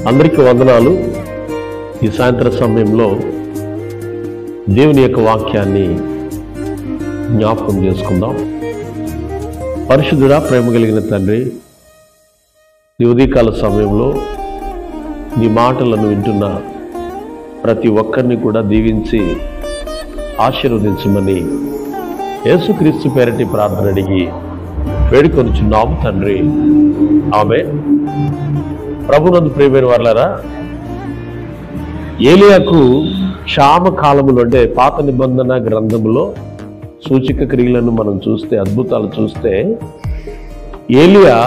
అందరికీ వందనాలు. ఈ సాయంత్రం సమయంలో దేవుని యొక్క వాక్యాన్ని జ్ఞాపకం చేసుకుందాం. పరిశుద్ధుడా, ప్రేమ కలిగిన తండ్రి, ఈ ఉదయకాల సమయంలో నీ మాటలను వింటున్న ప్రతి ఒక్కరిని కూడా దీవించి ఆశీర్వదించమని యేసుక్రీస్తు పేరటి ప్రార్థన అడిగి వేడుకొనుచున్నాము తండ్రి. ఆమేన్. ప్రభునందు ప్రియమైన వారలారా, ఏలియాకు క్షామ కాలములో అంటే పాత నిబంధన గ్రంథములో సూచక క్రియలను మనం చూస్తే, అద్భుతాలు చూస్తే, ఏలియా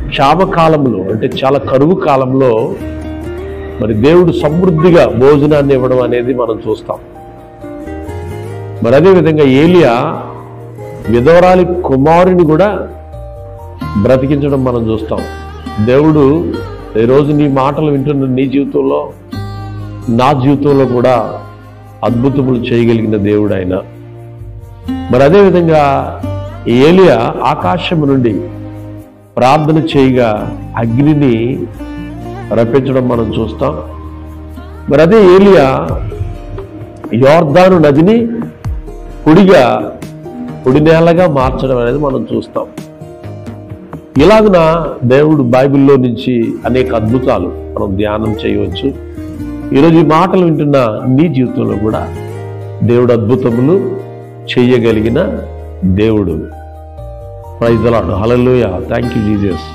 క్షామ కాలంలో అంటే చాలా కరువు కాలంలో మరి దేవుడు సమృద్ధిగా భోజనాన్ని ఇవ్వడం అనేది మనం చూస్తాం. మరి అదేవిధంగా ఏలియా విధవరాలి కుమారుని కూడా బ్రతికించడం మనం చూస్తాం. దేవుడు ఈరోజు నీ మాటలు వింటున్న నీ జీవితంలో, నా జీవితంలో కూడా అద్భుతములు చేయగలిగిన దేవుడు ఆయన. మరి అదేవిధంగా ఏలియా ఆకాశము నుండి ప్రార్థన చేయగా అగ్నిని రప్పించడం మనం చూస్తాం. మరి అదే ఏలియా యోర్దాను నదిని పొడి నేలగా మార్చడం అనేది మనం చూస్తాం. ఇలాగున దేవుడు బైబిల్లో నుంచి అనేక అద్భుతాలు మనం ధ్యానం చేయవచ్చు. ఈరోజు ఈ మాటలు వింటున్న నీ జీవితంలో కూడా దేవుడు అద్భుతములు చేయగలిగిన దేవుడు. Praise the lord. Hallelujah. Thank you Jesus.